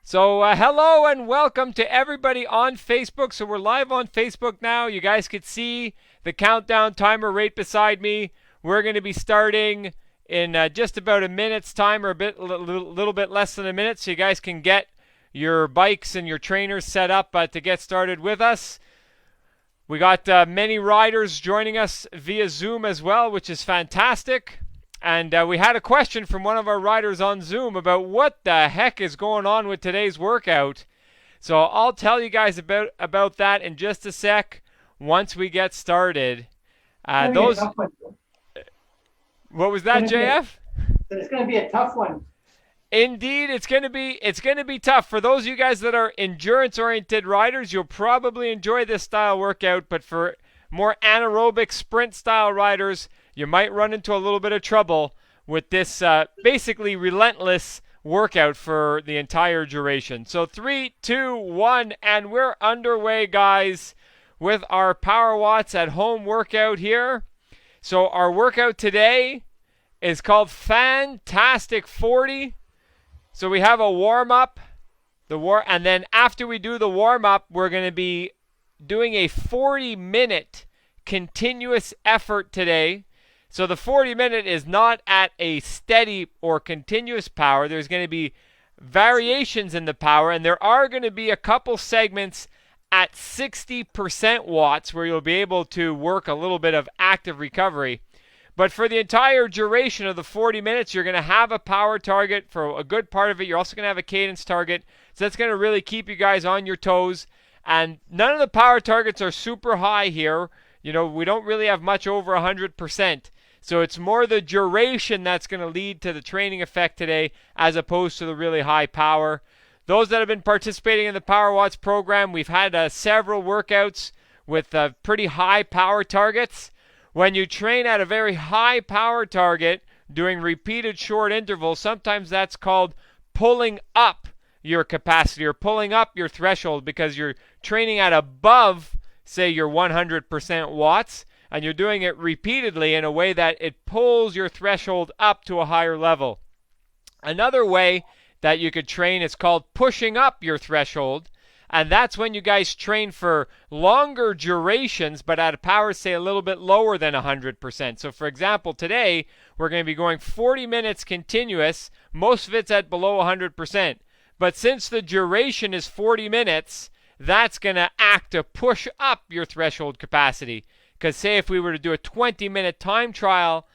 So, hello and welcome to everybody on Facebook. So, we're live on Facebook now. You guys could see the countdown timer right beside me. We're going to be starting in just about a minute's time, or little bit less than a minute, so you guys can get your bikes and your trainers set up to get started with us. We got many riders joining us via Zoom as well, which is fantastic. And we had a question from one of our riders on Zoom about what the heck is going on with today's workout. So I'll tell you guys about that in just a sec once we get started. Those. What was that, JF? It's going to be a tough one. Indeed, it's going to be tough. For those of you guys that are endurance-oriented riders, you'll probably enjoy this style workout, but for more anaerobic sprint-style riders, you might run into a little bit of trouble with this basically relentless workout for the entire duration. So 3, 2, 1, and we're underway, guys, with our Power Watts at Home workout here. So our workout today is called Fantastic 40. So we have a warm-up, and then after we do the warm-up, we're going to be doing a 40-minute continuous effort today. So the 40-minute is not at a steady or continuous power. There's going to be variations in the power, and there are going to be a couple segments at 60% watts where you'll be able to work a little bit of active recovery. But for the entire duration of the 40 minutes, you're going to have a power target for a good part of it. You're also going to have a cadence target. So that's going to really keep you guys on your toes. And none of the power targets are super high here. You know, we don't really have much over 100%. So it's more the duration that's going to lead to the training effect today as opposed to the really high power. Those that have been participating in the Power Watts program, we've had several workouts with pretty high power targets. When you train at a very high power target, doing repeated short intervals, sometimes that's called pulling up your capacity or pulling up your threshold because you're training at above, say, your 100% watts, and you're doing it repeatedly in a way that it pulls your threshold up to a higher level. Another way that you could train is called pushing up your threshold, and that's when you guys train for longer durations, but at a power, say, a little bit lower than 100%. So, for example, today, we're going to be going 40 minutes continuous. Most of it's at below 100%. But since the duration is 40 minutes, that's going to act to push up your threshold capacity. Because, say, if we were to do a 20-minute time trial,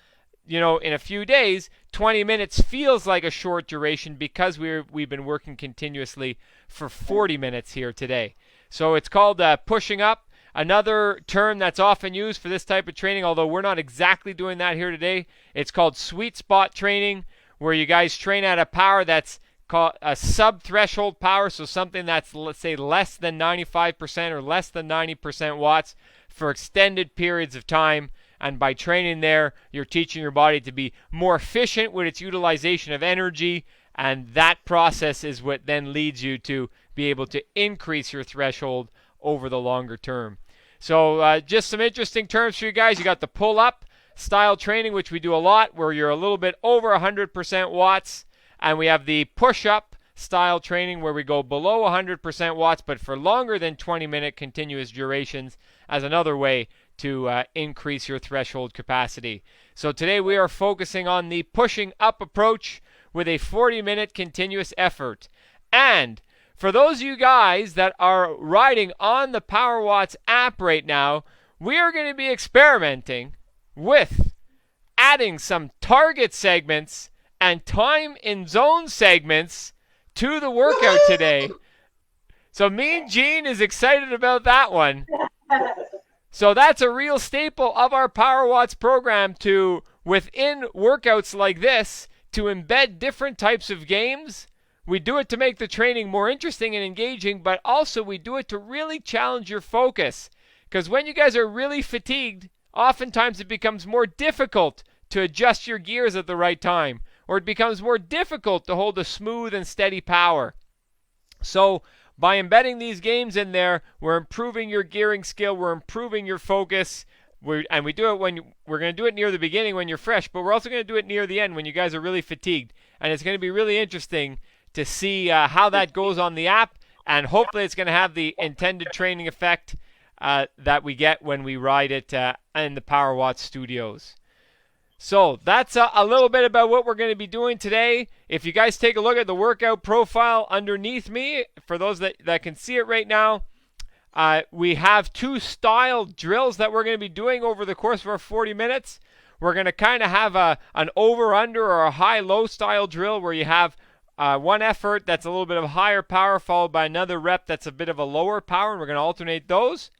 in a few days, 20 minutes feels like a short duration because we've been working continuously for 40 minutes here today. So it's called pushing up. Another term that's often used for this type of training, although we're not exactly doing that here today, it's called sweet spot training, where you guys train at a power that's called a sub-threshold power, so something that's, let's say, less than 95% or less than 90% watts for extended periods of time. And by training there, you're teaching your body to be more efficient with its utilization of energy. And that process is what then leads you to be able to increase your threshold over the longer term. So just some interesting terms for you guys. You got the pull-up style training, which we do a lot, where you're a little bit over 100% watts. And we have the push-up style training, where we go below 100% watts, but for longer than 20-minute continuous durations, as another way to increase your threshold capacity. So today we are focusing on the pushing up approach with a 40-minute continuous effort. And for those of you guys that are riding on the Power Watts app right now, we are going to be experimenting with adding some target segments and time in zone segments to the workout today. So Mean Gene is excited about that one. So that's a real staple of our Power Watts program, to, within workouts like this, to embed different types of games. We do it to make the training more interesting and engaging, but also we do it to really challenge your focus. Because when you guys are really fatigued, oftentimes it becomes more difficult to adjust your gears at the right time, or it becomes more difficult to hold a smooth and steady power. So by embedding these games in there, we're improving your gearing skill, we're improving your focus, and we do it we're going to do it near the beginning when you're fresh, but we're also going to do it near the end when you guys are really fatigued. And it's going to be really interesting to see how that goes on the app, and hopefully it's going to have the intended training effect that we get when we ride it in the Power Watts studios. So that's a little bit about what we're going to be doing today. If you guys take a look at the workout profile underneath me, for those that can see it right now, we have 2 style drills that we're going to be doing over the course of our 40 minutes. We're going to kind of have an over-under or a high-low style drill where you have one effort that's a little bit of higher power followed by another rep that's a bit of a lower power, and we're going to alternate those.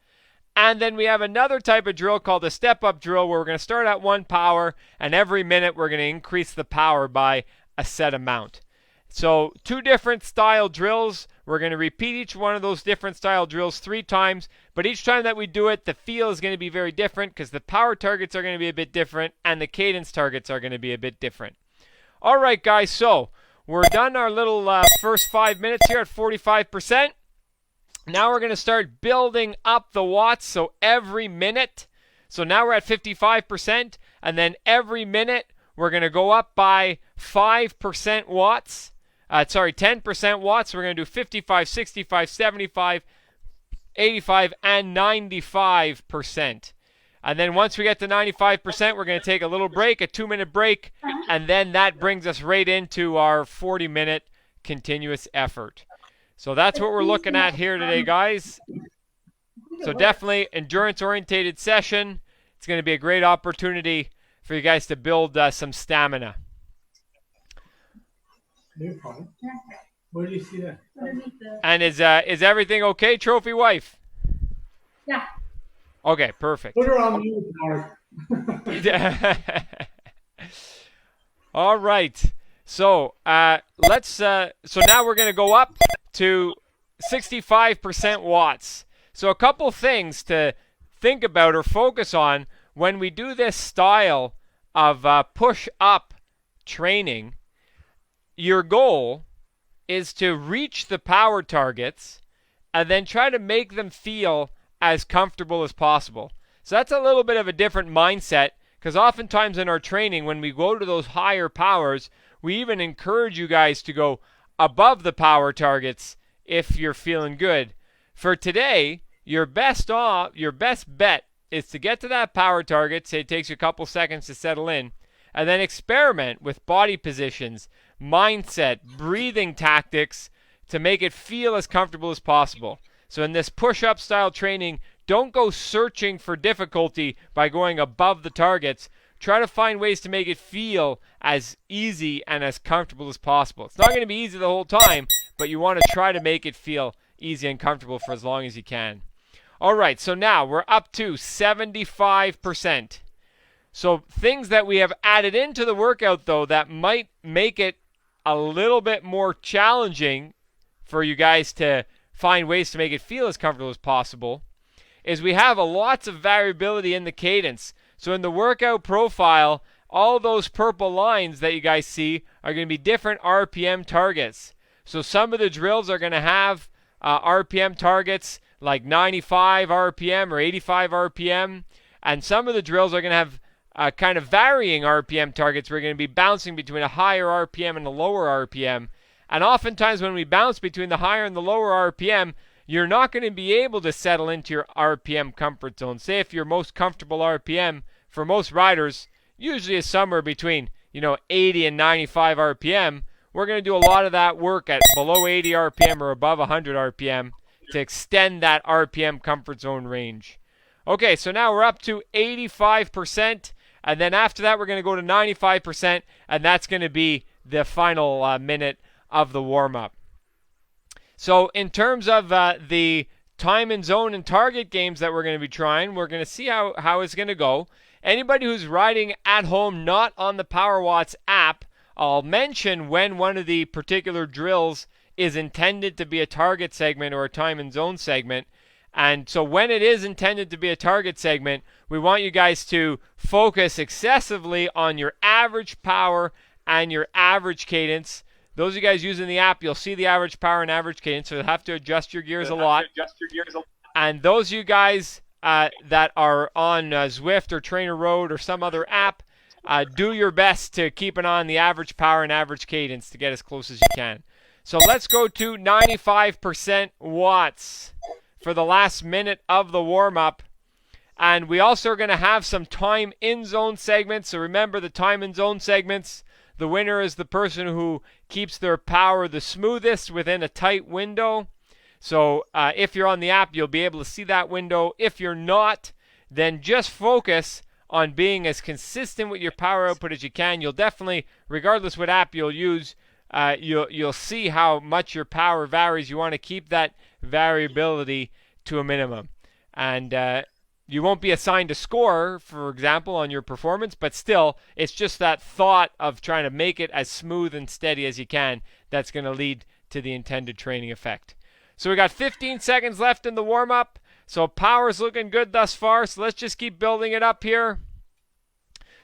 And then we have another type of drill called a step-up drill where we're going to start at 1 power, and every minute we're going to increase the power by a set amount. So 2 different style drills. We're going to repeat each one of those different style drills 3 times, but each time that we do it, the feel is going to be very different because the power targets are going to be a bit different and the cadence targets are going to be a bit different. All right, guys, so we're done our little first 5 minutes here at 45%. Now we're going to start building up the watts, so every minute. So now we're at 55%, and then every minute we're going to go up by 5% watts. 10% watts. We're going to do 55, 65, 75, 85, and 95%. And then once we get to 95%, we're going to take a little break, a 2-minute break, and then that brings us right into our 40-minute continuous effort. So that's what we're looking at here today, guys. So definitely endurance-oriented session. It's going to be a great opportunity for you guys to build some stamina. Where do you see that? And is everything okay, trophy wife? Yeah. Okay, perfect. Put her on mute, Mark. All right. So let's. So now we're going to go up to 65% watts. So a couple things to think about or focus on when we do this style of push-up training. Your goal is to reach the power targets and then try to make them feel as comfortable as possible. So that's a little bit of a different mindset, because oftentimes in our training, when we go to those higher powers, we even encourage you guys to go above the power targets if you're feeling good. For today, your best bet is to get to that power target. Say it takes you a couple seconds to settle in, and then experiment with body positions, mindset, breathing tactics to make it feel as comfortable as possible. So in this push-up style training, don't go searching for difficulty by going above the targets. Try to find ways to make it feel as easy and as comfortable as possible. It's not going to be easy the whole time, but you want to try to make it feel easy and comfortable for as long as you can. All right, so now we're up to 75%. So things that we have added into the workout, though, that might make it a little bit more challenging for you guys to find ways to make it feel as comfortable as possible, is we have lots of variability in the cadence. So in the workout profile, all those purple lines that you guys see are going to be different RPM targets. So some of the drills are going to have RPM targets like 95 RPM or 85 RPM, and some of the drills are going to have kind of varying RPM targets. We're going to be bouncing between a higher RPM and a lower RPM. And oftentimes when we bounce between the higher and the lower RPM, you're not going to be able to settle into your RPM comfort zone. Say if your most comfortable RPM for most riders usually is somewhere between 80 and 95 RPM, we're going to do a lot of that work at below 80 RPM or above 100 RPM to extend that RPM comfort zone range. Okay, so now we're up to 85%, and then after that we're going to go to 95%, and that's going to be the final minute of the warm-up. So in terms of the time and zone and target games that we're going to be trying, we're going to see how it's going to go. Anybody who's riding at home not on the Power Watts app, I'll mention when one of the particular drills is intended to be a target segment or a time and zone segment. And so when it is intended to be a target segment, we want you guys to focus excessively on your average power and your average cadence. Those of you guys using the app, you'll see the average power and average cadence, so you'll have to adjust your gears a lot. And those of you guys that are on Zwift or Trainer Road or some other app, do your best to keep an eye on the average power and average cadence to get as close as you can. So let's go to 95% watts for the last minute of the warm-up. And we also are going to have some time in zone segments. So remember the time in zone segments. The winner is the person who keeps their power the smoothest within a tight window. So if you're on the app, you'll be able to see that window. If you're not, then just focus on being as consistent with your power output as you can. You'll definitely, regardless what app you'll use, you'll see how much your power varies. You want to keep that variability to a minimum. And you won't be assigned a score, for example, on your performance, but still, it's just that thought of trying to make it as smooth and steady as you can that's going to lead to the intended training effect. So we got 15 seconds left in the warm-up. So power's looking good thus far. So let's just keep building it up here.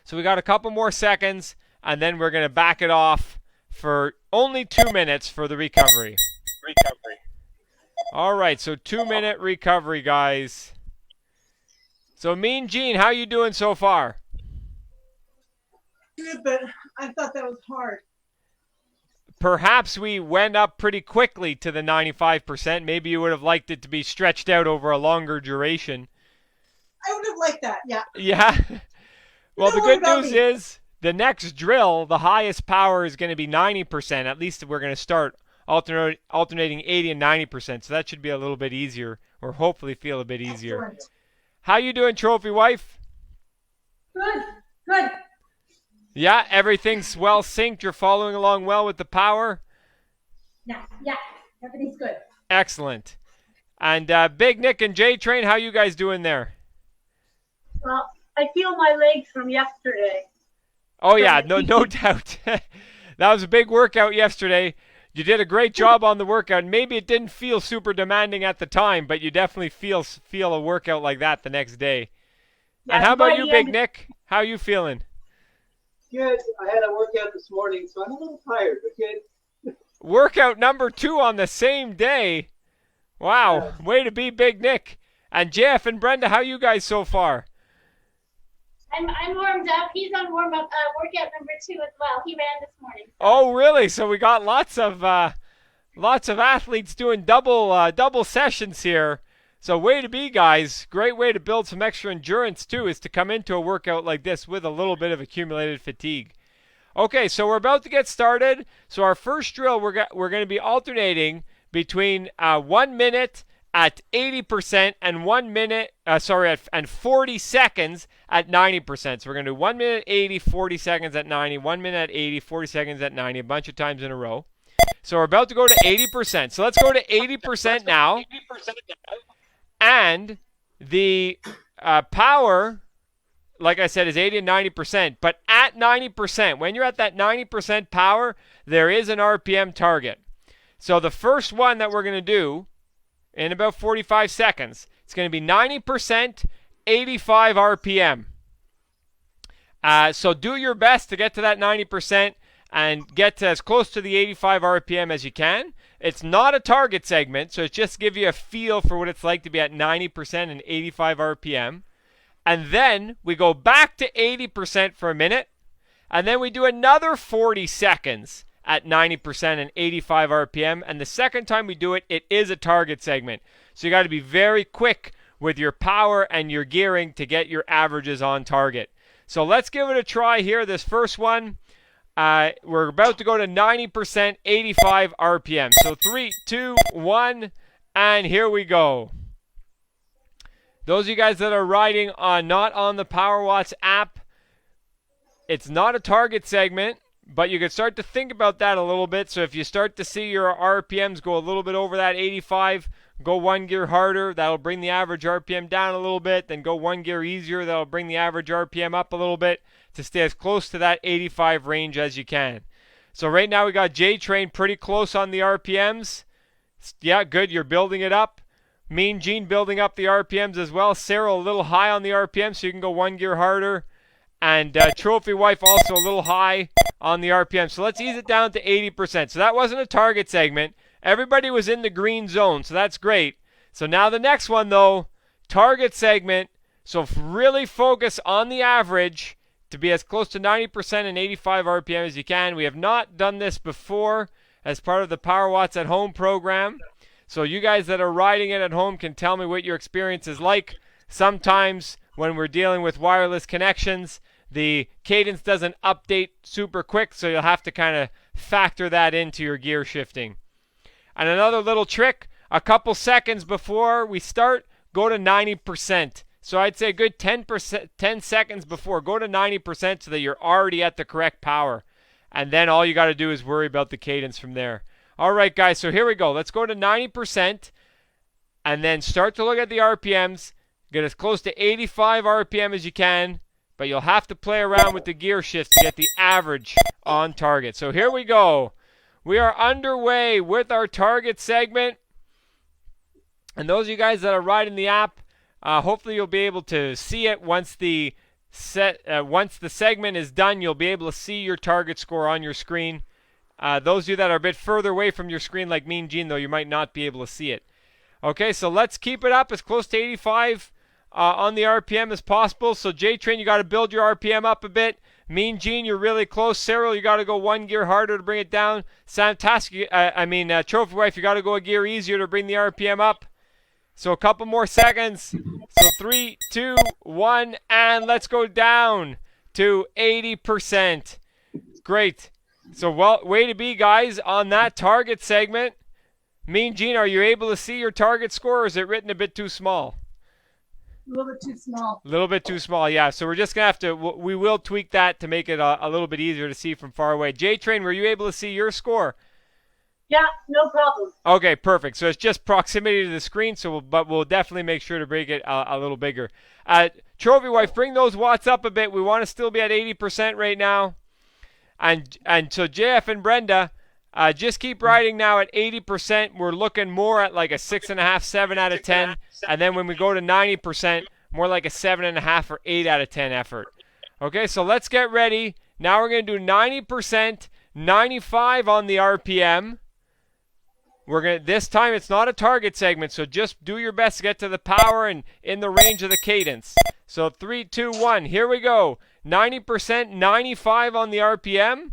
So we got a couple more seconds, and then we're going to back it off for only 2 minutes for the recovery. All right, so 2-minute recovery, guys. So Mean Gene, how you doing so far? Good, but I thought that was hard. Perhaps we went up pretty quickly to the 95%. Maybe you would have liked it to be stretched out over a longer duration. I would have liked that, yeah. Yeah. Well, the good news is the next drill, the highest power is going to be 90%. At least we're going to start alternating 80 and 90%. So that should be a little bit easier, or hopefully feel a bit easier. Excellent. How you doing, Trophy Wife? Good. Yeah, everything's well synced. You're following along well with the power? Yeah, everything's good. Excellent. And Big Nick and J Train, how you guys doing there? Well, I feel my legs from yesterday. Oh, yeah, no doubt. That was a big workout yesterday. You did a great job on the workout. Maybe it didn't feel super demanding at the time, but you definitely feel a workout like that the next day. Yeah, and how about you, Big Nick? How are you feeling? Good. I had a workout this morning, so I'm a little tired, but good. Workout number 2 on the same day. Wow, way to be, Big Nick. And Jeff and Brenda, how you guys so far? I'm warmed up. He's on warm-up workout number 2 as well. He ran this morning. Oh, really? So we got lots of athletes doing double sessions here. So way to be, guys. Great way to build some extra endurance, too, is to come into a workout like this with a little bit of accumulated fatigue. Okay, so we're about to get started. So our first drill, we're going to be alternating between 1 minute at 80% and 1 minute, and 40 seconds at 90%. So we're going to do 1 minute 80, 40 seconds at 90, 1 minute at 80, 40 seconds at 90, a bunch of times in a row. So we're about to go to 80%. So let's go to 80% now. And the power, like I said, is 80 and 90%. But at 90%, when you're at that 90% power, there is an RPM target. So the first one that we're going to do in about 45 seconds, it's going to be 90%, 85 RPM. So do your best to get to that 90% and get to as close to the 85 RPM as you can. It's not a target segment, so it's just to give you a feel for what it's like to be at 90% and 85 RPM. And then we go back to 80% for a minute, and then we do another 40 seconds at 90% and 85 RPM. And the second time we do it, it is a target segment. So you got to be very quick with your power and your gearing to get your averages on target. So let's give it a try here. This first one, we're about to go to 90%, 85 RPM. So 3, 2, 1, and here we go. Those of you guys that are riding not on the Power Watts app, it's not a target segment, but you can start to think about that a little bit. So if you start to see your RPMs go a little bit over that 85, go 1 gear harder. That'll bring the average RPM down a little bit. Then go 1 gear easier. That'll bring the average RPM up a little bit to stay as close to that 85 range as you can. So right now we got J-Train pretty close on the RPMs. Yeah, good. You're building it up. Mean Gene building up the RPMs as well. Sarah a little high on the RPM, so you can go 1 gear harder. And Trophy Wife also a little high on the RPM. So let's ease it down to 80%. So that wasn't a target segment. Everybody was in the green zone, so that's great. So now the next one, though, target segment. So really focus on the average to be as close to 90% and 85 RPM as you can. We have not done this before, as part of the Power Watts at Home program. So you guys that are riding it at home can tell me what your experience is like. Sometimes when we're dealing with wireless connections, the cadence doesn't update super quick, so you'll have to kind of factor that into your gear shifting. And another little trick, a couple seconds before we start, go to 90%. So I'd say a good 10 seconds before, go to 90% so that you're already at the correct power. And then all you got to do is worry about the cadence from there. All right, guys, so here we go. Let's go to 90% and then start to look at the RPMs. Get as close to 85 RPM as you can, but you'll have to play around with the gear shifts to get the average on target. So here we go. We are underway with our target segment. And those of you guys that are riding the app, hopefully you'll be able to see it once the segment is done. You'll be able to see your target score on your screen. Those of you that are a bit further away from your screen like Mean Gene, though, you might not be able to see it. Okay, so let's keep it up as close to 85 on the RPM as possible. So J-Train, you got to build your RPM up a bit. Mean Gene, you're really close. Cyril, you got to go one gear harder to bring it down. Trophy Wife, you got to go a gear easier to bring the RPM up. So a couple more seconds. So 3, 2, 1, and let's go down to 80%. Great. So way to be, guys, on that target segment. Mean Gene, are you able to see your target score, or is it written a bit too small? A little bit too small. A little bit too small, yeah. So we're just going to have to, we will tweak that to make it a little bit easier to see from far away. J-Train, were you able to see your score? Yeah, no problem. Okay, perfect. So it's just proximity to the screen, but we'll definitely make sure to break it a little bigger. Trophy Wife, bring those watts up a bit. We want to still be at 80% right now. And so JF and Brenda, just keep riding now at 80%. We're looking more at like a 6.5, 7 out of 10. And then when we go to 90%, more like a 7.5 or 8 out of 10 effort. Okay, so let's get ready. Now we're going to do 90%, 95 on the RPM. This time it's not a target segment, so just do your best to get to the power and in the range of the cadence. So 3, 2, 1, here we go. 90%, 95 on the RPM.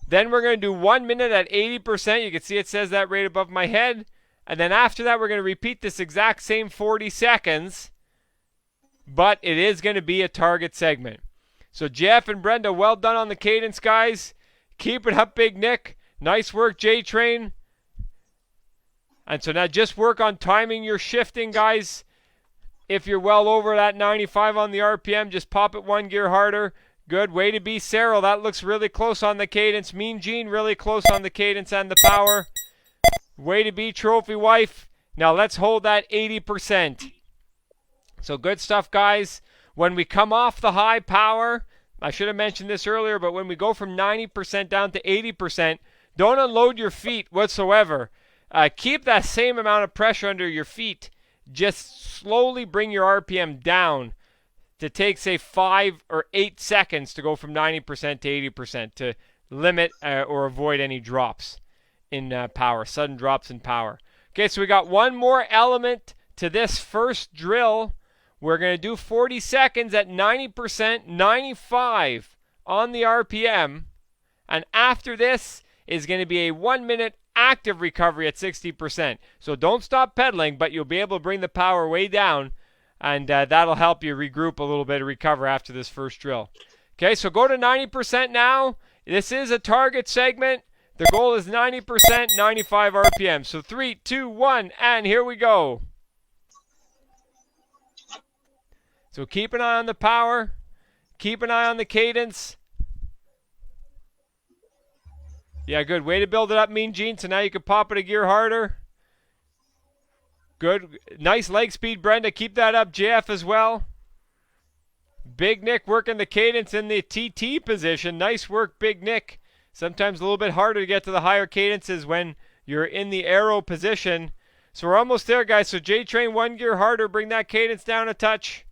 Then we're going to do 1 minute at 80%. You can see it says that right above my head. And then after that, we're going to repeat this exact same 40 seconds. But it is going to be a target segment. So Jeff and Brenda, well done on the cadence, guys. Keep it up, Big Nick. Nice work, J-Train. And so now just work on timing your shifting, guys. If you're well over that 95 on the RPM, just pop it one gear harder. Good. Way to be, Cyril. That looks really close on the cadence. Mean Gene, really close on the cadence and the power. Way to be, Trophy Wife. Now let's hold that 80%. So good stuff, guys. When we come off the high power, I should have mentioned this earlier, but when we go from 90% down to 80%, don't unload your feet whatsoever. Keep that same amount of pressure under your feet. Just slowly bring your RPM down to take, say, 5 or 8 seconds to go from 90% to 80% to limit or avoid any drops in power, sudden drops in power. Okay, so we got one more element to this first drill. We're going to do 40 seconds at 90%, 95 on the RPM. And after this is going to be a 1 minute active recovery at 60%. So don't stop pedaling, but you'll be able to bring the power way down, and that'll help you regroup a little bit and recover after this first drill. Okay, so go to 90% now. This is a target segment. The goal is 90%, 95 RPM. So 3, 2, 1, and here we go. So keep an eye on the power. Keep an eye on the cadence. Yeah, good. Way to build it up, Mean Gene. So now you can pop it a gear harder. Good. Nice leg speed, Brenda. Keep that up, JF, as well. Big Nick working the cadence in the TT position. Nice work, Big Nick. Sometimes a little bit harder to get to the higher cadences when you're in the arrow position. So we're almost there, guys. So J-Train, one gear harder. Bring that cadence down a touch.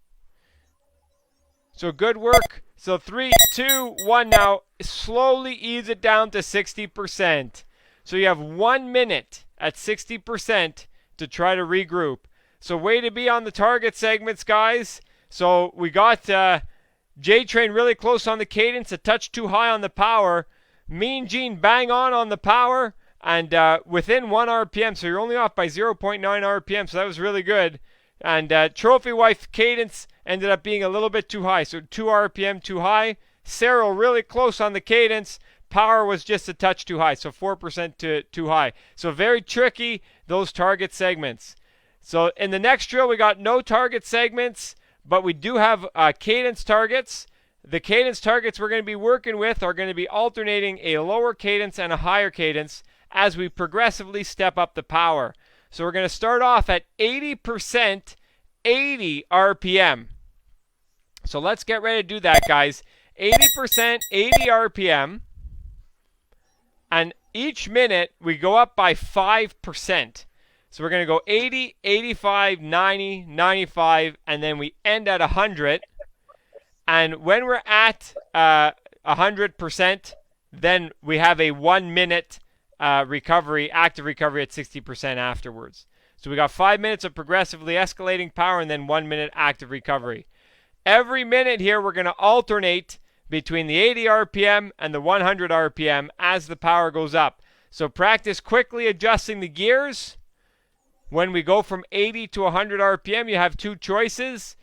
So good work. So 3, 2, 1 now. Slowly ease it down to 60%. So you have 1 minute at 60% to try to regroup. So way to be on the target segments, guys. So we got J-Train really close on the cadence, a touch too high on the power. Mean Gene bang on the power and within 1 RPM, so you're only off by 0.9 RPM, so that was really good. And Trophy Wife cadence ended up being a little bit too high, so 2 RPM too high. Cyril really close on the cadence. Power was just a touch too high, so 4% too high. So very tricky, those target segments. So in the next drill, we got no target segments, but we do have cadence targets. The cadence targets we're going to be working with are going to be alternating a lower cadence and a higher cadence as we progressively step up the power. So we're going to start off at 80%, 80 RPM. So let's get ready to do that, guys. 80%, 80 RPM. And each minute we go up by 5%. So we're going to go 80, 85, 90, 95, and then we end at 100. And when we're at 100%, then we have a 1 minute recovery, active recovery at 60% afterwards. So we got 5 minutes of progressively escalating power and then 1 minute active recovery. Every minute here we're going to alternate between the 80 RPM and the 100 RPM as the power goes up. So practice quickly adjusting the gears. When we go from 80 to 100 RPM, you have two choices.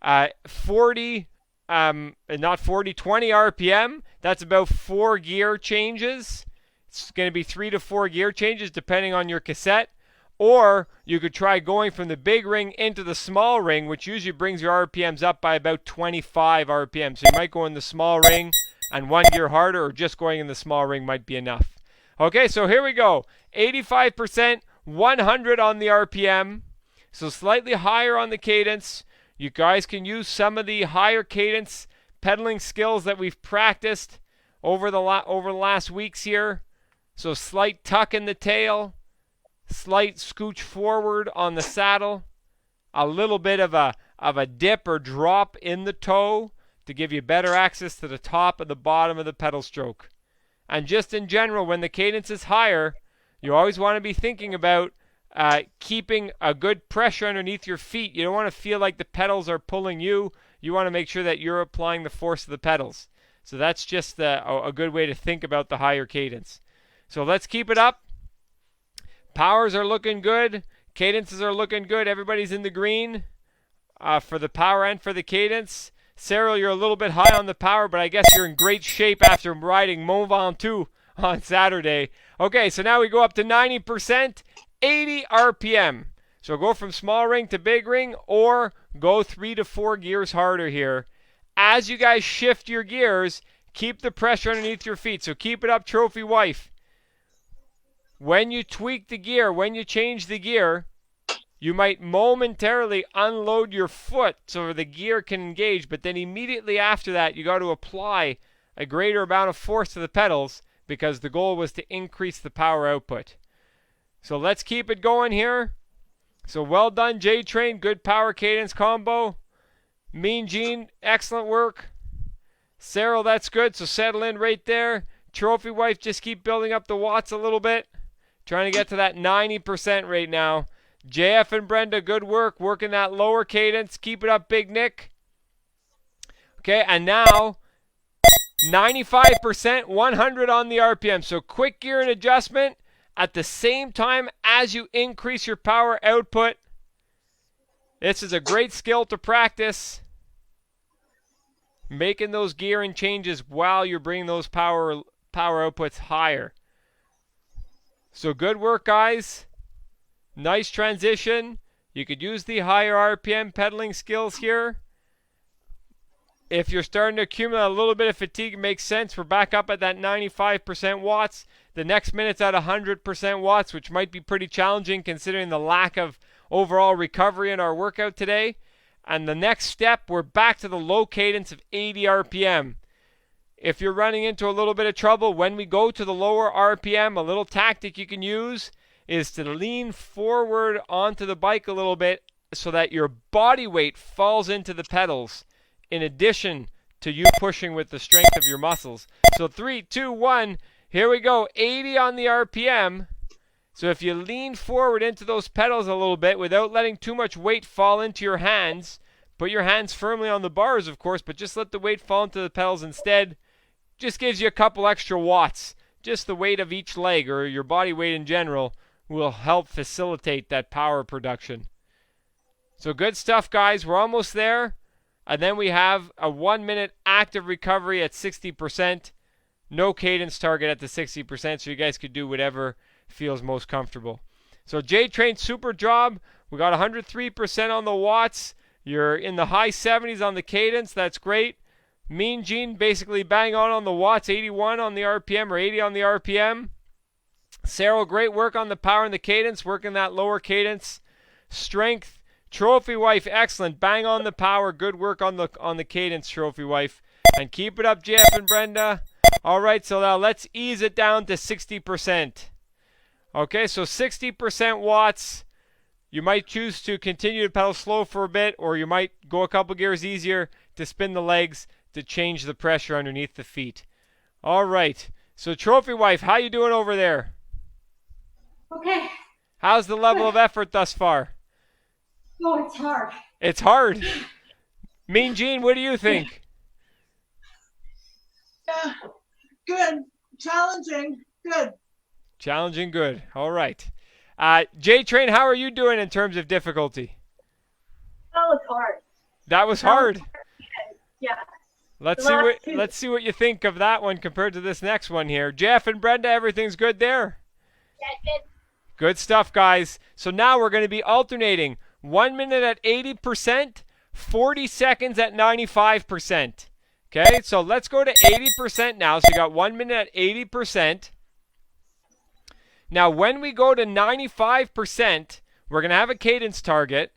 20 RPM. That's about 4 gear changes. It's going to be 3 to 4 gear changes depending on your cassette. Or you could try going from the big ring into the small ring, which usually brings your RPMs up by about 25 RPM. So you might go in the small ring and 1 gear harder, or just going in the small ring might be enough. Okay, so here we go. 85%, 100 on the RPM. So slightly higher on the cadence. You guys can use some of the higher cadence pedaling skills that we've practiced over the last weeks here. So slight tuck in the tail, slight scooch forward on the saddle, a little bit of a dip or drop in the toe to give you better access to the top and the bottom of the pedal stroke. And just in general, when the cadence is higher, you always want to be thinking about keeping a good pressure underneath your feet. You don't want to feel like the pedals are pulling you. You want to make sure that you're applying the force of the pedals. So that's just a good way to think about the higher cadence. So let's keep it up. Powers are looking good. Cadences are looking good. Everybody's in the green for the power and for the cadence. Cyril, you're a little bit high on the power, but I guess you're in great shape after riding Mont Ventoux on Saturday. Okay, so now we go up to 90%, 80 RPM. So go from small ring to big ring, or go 3 to 4 gears harder here. As you guys shift your gears, keep the pressure underneath your feet. So keep it up, Trophy Wife. When you tweak the gear, when you change the gear, you might momentarily unload your foot so the gear can engage, but then immediately after that, you got to apply a greater amount of force to the pedals because the goal was to increase the power output. So let's keep it going here. So well done, J-Train. Good power cadence combo. Mean Gene, excellent work. Cyril, that's good. So settle in right there. Trophy Wife, just keep building up the watts a little bit. Trying to get to that 90% right now. JF and Brenda, good work. Working that lower cadence. Keep it up, Big Nick. Okay, and now 95%, 100 on the RPM. So quick gear and adjustment at the same time as you increase your power output. This is a great skill to practice. Making those gearing changes while you're bringing those power outputs higher. So good work, guys. Nice transition. You could use the higher RPM pedaling skills here. If you're starting to accumulate a little bit of fatigue, it makes sense. We're back up at that 95% watts. The next minute's at 100% watts, which might be pretty challenging considering the lack of overall recovery in our workout today. And the next step, we're back to the low cadence of 80 RPM. If you're running into a little bit of trouble, when we go to the lower RPM, a little tactic you can use is to lean forward onto the bike a little bit so that your body weight falls into the pedals in addition to you pushing with the strength of your muscles. So 3, 2, 1, here we go, 80 on the RPM. So if you lean forward into those pedals a little bit without letting too much weight fall into your hands, put your hands firmly on the bars, of course, but just let the weight fall into the pedals instead. just gives you a couple extra watts. Just the weight of each leg, or your body weight in general, will help facilitate that power production. So good stuff, guys. We're almost there. And then we have a 1 minute active recovery at 60%. No cadence target at the 60%, so you guys could do whatever feels most comfortable. So J-Train, super job. We got 103% on the watts. You're in the high 70s on the cadence. That's great. Mean Gene, basically bang on the watts, 81 on the RPM or 80 on the RPM. Cyril, great work on the power and the cadence, working that lower cadence. Strength. Trophy Wife, excellent. Bang on the power. Good work on the cadence, Trophy Wife. And keep it up, Jeff and Brenda. All right, so now let's ease it down to 60%. Okay, so 60% watts. You might choose to continue to pedal slow for a bit, or you might go a couple gears easier to spin the legs to change the pressure underneath the feet. All right, so Trophy Wife, how you doing over there? Okay. How's the level of effort thus far? Oh, it's hard. It's hard. Mean Gene, what do you think? Yeah. Good. Challenging. Good. Challenging, good. All right. J-Train, how are you doing in terms of difficulty? That was hard. That was hard. Yeah. Let's The see last what two. you think of that one compared to this next one here. Jeff and Brenda, everything's good there? Yeah, good. Good stuff, guys. So now we're going to be alternating 1 minute at 80%, 40 seconds at 95%. Okay, so let's go to 80% now. So you got 1 minute at 80%. Now, when we go to 95%, we're going to have a cadence target.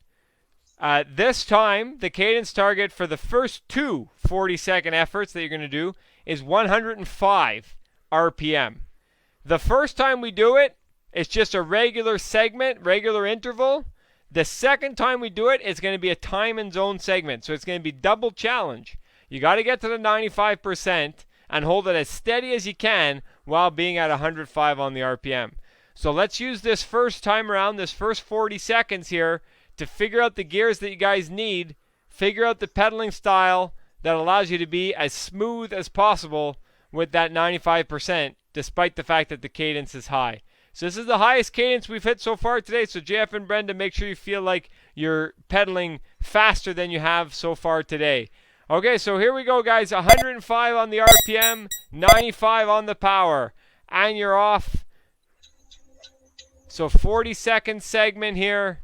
This time, the cadence target for the first two 40-second efforts that you're going to do is 105 RPM. The first time we do it, it's just a regular segment, regular interval. The second time we do it, it's going to be a time and zone segment. So it's going to be double challenge. You got to get to the 95% and hold it as steady as you can while being at 105 on the RPM. So let's use this first time around, this first 40 seconds here, to figure out the gears that you guys need, figure out the pedaling style that allows you to be as smooth as possible with that 95%, despite the fact that the cadence is high. So this is the highest cadence we've hit so far today. So Jeff and Brenda, make sure you feel like you're pedaling faster than you have so far today. Okay, so here we go, guys. 105 on the RPM, 95 on the power. And you're off. So 40-second segment here.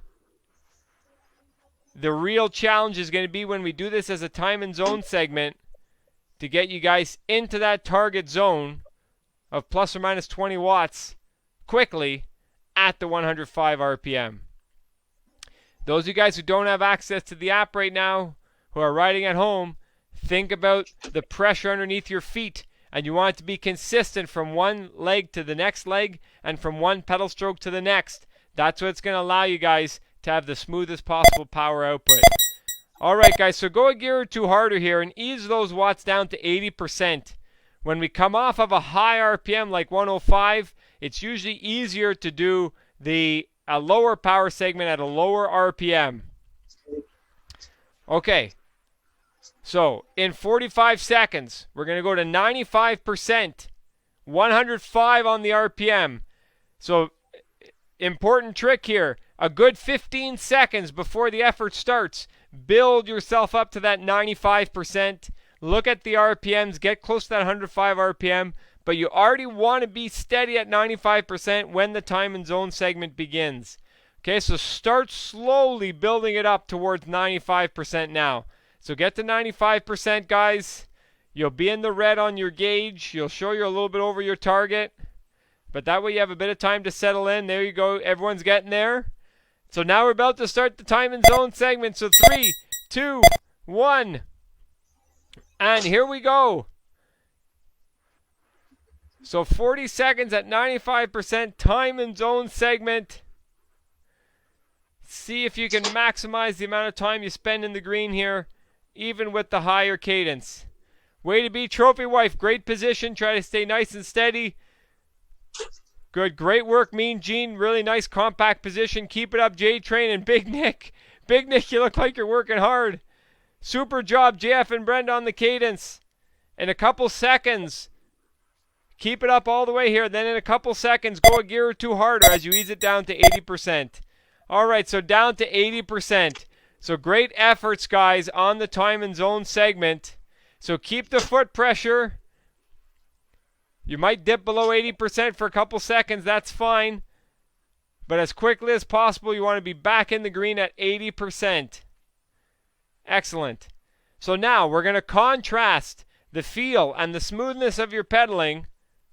The real challenge is going to be when we do this as a time and zone segment to get you guys into that target zone of plus or minus 20 watts quickly at the 105 RPM. Those of you guys who don't have access to the app right now, who are riding at home, think about the pressure underneath your feet, and you want it to be consistent from one leg to the next leg and from one pedal stroke to the next. That's what's going to allow you guys to have the smoothest possible power output. All right, guys, so go a gear or two harder here and ease those watts down to 80%. When we come off of a high RPM like 105, it's usually easier to do a lower power segment at a lower RPM. Okay, so in 45 seconds, we're going to go to 95%, 105 on the RPM. So important trick here, a good 15 seconds before the effort starts, build yourself up to that 95%. Look at the RPMs, get close to that 105 RPM, but you already want to be steady at 95% when the time and zone segment begins. Okay, so start slowly building it up towards 95% now. So get to 95%, guys. You'll be in the red on your gauge. You'll show you're a little bit over your target, but that way you have a bit of time to settle in. There you go. Everyone's getting there. So now we're about to start the time and zone segment. So 3, 2, 1. And here we go. So 40 seconds at 95% time and zone segment. See if you can maximize the amount of time you spend in the green here, even with the higher cadence. Way to be, Trophy Wife. Great position. Try to stay nice and steady. Good. Great work, Mean Gene. Really nice compact position. Keep it up, J-Train and Big Nick. Big Nick, you look like you're working hard. Super job, JF and Brenda on the cadence. in a couple seconds, keep it up all the way here. Then in a couple seconds, go a gear or two harder as you ease it down to 80%. All right, so down to 80%. So great efforts, guys, on the time and zone segment. So keep the foot pressure. You might dip below 80% for a couple seconds. That's fine. But as quickly as possible, you want to be back in the green at 80%. Excellent. So now we're going to contrast the feel and the smoothness of your pedaling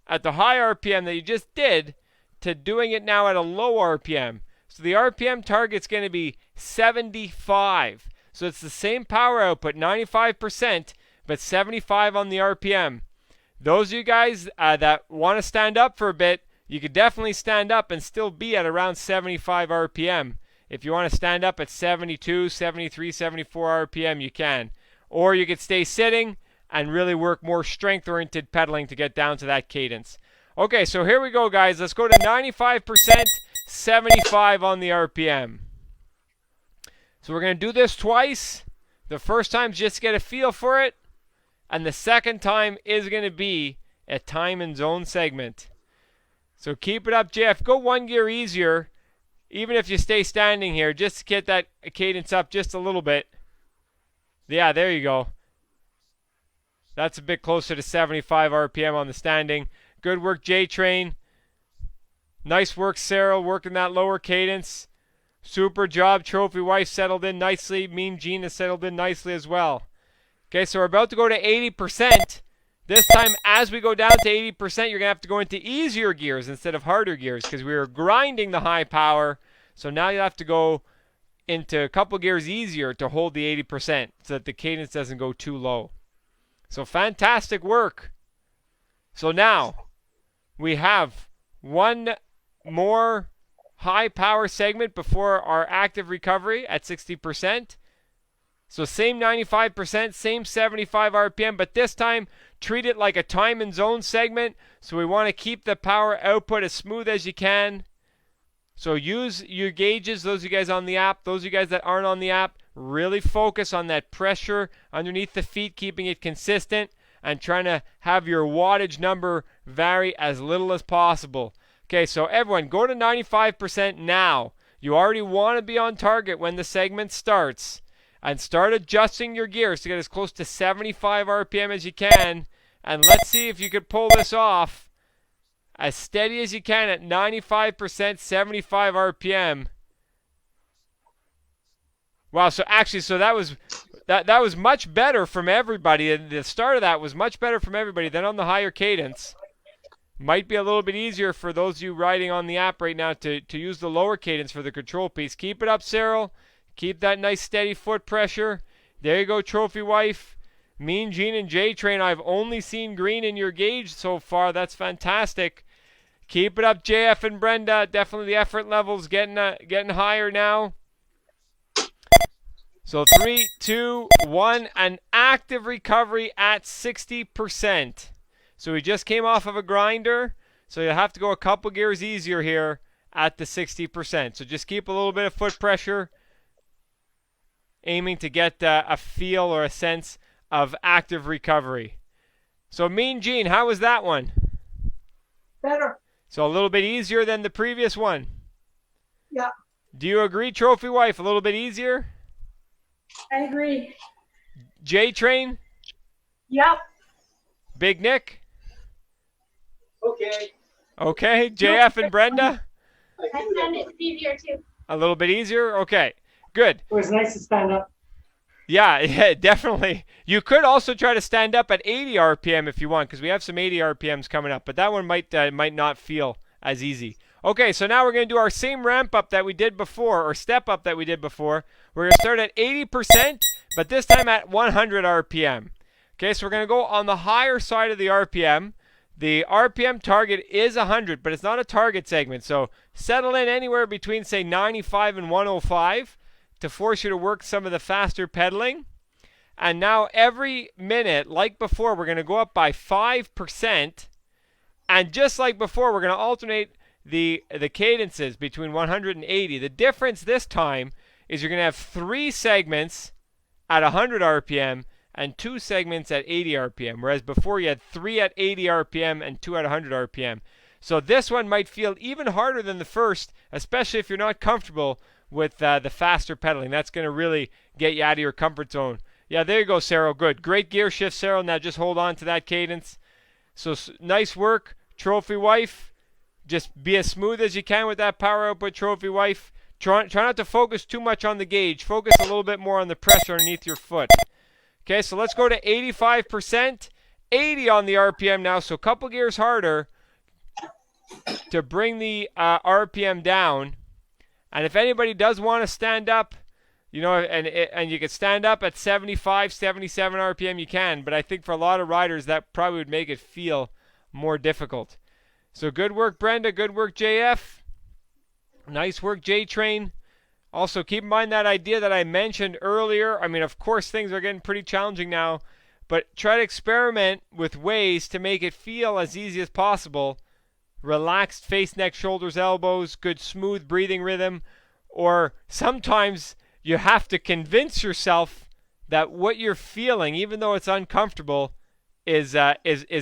at the high RPM that you just did to doing it now at a low RPM. So the RPM target's going to be 75. So it's the same power output, 95%, but 75 on the RPM. Those of you guys that want to stand up for a bit, you could definitely stand up and still be at around 75 RPM. If you want to stand up at 72, 73, 74 RPM, you can. Or you could stay sitting and really work more strength-oriented pedaling to get down to that cadence. Okay, so here we go, guys. Let's go to 95%, 75 on the RPM. So we're going to do this twice. The first time, just to get a feel for it. And the second time is going to be a time and zone segment. So keep it up, JF. Go one gear easier, even if you stay standing here, just to get that cadence up just a little bit. Yeah, there you go. That's a bit closer to 75 RPM on the standing. Good work, J-Train. Nice work, Sarah, working that lower cadence. Super job, Trophy Wife settled in nicely. Mean Gene has settled in nicely as well. Okay, so we're about to go to 80%. This time, as we go down to 80%, you're going to have to go into easier gears instead of harder gears because we were grinding the high power. So now you have to go into a couple gears easier to hold the 80% so that the cadence doesn't go too low. So fantastic work. So now we have one more high power segment before our active recovery at 60%. So same 95%, same 75 RPM, but this time treat it like a time and zone segment. So we want to keep the power output as smooth as you can. So use your gauges, those of you guys on the app, those of you guys that aren't on the app, really focus on that pressure underneath the feet, keeping it consistent and trying to have your wattage number vary as little as possible. Okay, so everyone, go to 95% now. You already want to be on target when the segment starts. And start adjusting your gears to get as close to 75 RPM as you can. And let's see if you could pull this off as steady as you can at 95%, 75 RPM. Wow, so actually, so that was much better from everybody. The start of that was much better from everybody than on the higher cadence. Might be a little bit easier for those of you riding on the app right now to use the lower cadence for the control piece. Keep it up, Cyril. Keep that nice steady foot pressure. There you go, Trophy Wife. Mean Gene and J-Train, I've only seen green in your gauge so far. That's fantastic. Keep it up, JF and Brenda. Definitely the effort level's getting higher now. So 3, 2, 1, an active recovery at 60%. So we just came off of a grinder. So you'll have to go a couple gears easier here at the 60%. So just keep a little bit of foot pressure, aiming to get a feel or a sense of active recovery. So Mean Gene, how was that one? Better. So a little bit easier than the previous one? Yeah. Do you agree, Trophy Wife? A little bit easier? I agree. J-Train? Yep. Big Nick? Okay. Okay. JF and Brenda? I I do found that. it's easier too. A little bit easier? Okay. Good. It was nice to stand up. Yeah, definitely. You could also try to stand up at 80 RPM if you want, because we have some 80 RPMs coming up, but that one might not feel as easy. Okay, so now we're going to do our same ramp up that we did before, or step up that we did before. We're going to start at 80%, but this time at 100 RPM. Okay, so we're going to go on the higher side of the RPM. The RPM target is 100, but it's not a target segment, so settle in anywhere between, say, 95 and 105 to force you to work some of the faster pedaling. And now every minute, like before, we're going to go up by 5%. And just like before, we're going to alternate the cadences between 100 and 80. The difference this time is you're going to have 3 segments at 100 RPM and 2 segments at 80 RPM, whereas before you had 3 at 80 RPM and 2 at 100 RPM. So this one might feel even harder than the first, especially if you're not comfortable with the faster pedaling. That's going to really get you out of your comfort zone. Yeah, there you go, Cyril. Good. Great gear shift, Cyril. Now just hold on to that cadence. So nice work, Trophy Wife. Just be as smooth as you can with that power output, Trophy Wife. Try not to focus too much on the gauge. Focus a little bit more on the pressure underneath your foot. Okay, so let's go to 85%. 80 on the RPM now, so a couple gears harder to bring the RPM down. And if anybody does want to stand up, you know, and you can stand up at 75, 77 RPM, you can. But I think for a lot of riders, that probably would make it feel more difficult. So good work, Brenda. Good work, JF. Nice work, J-Train. Also, keep in mind that idea that I mentioned earlier. I mean, of course, things are getting pretty challenging now. But try to experiment with ways to make it feel as easy as possible. Relaxed face, neck, shoulders, elbows, good smooth breathing rhythm. Or sometimes you have to convince yourself that what you're feeling, even though it's uncomfortable, is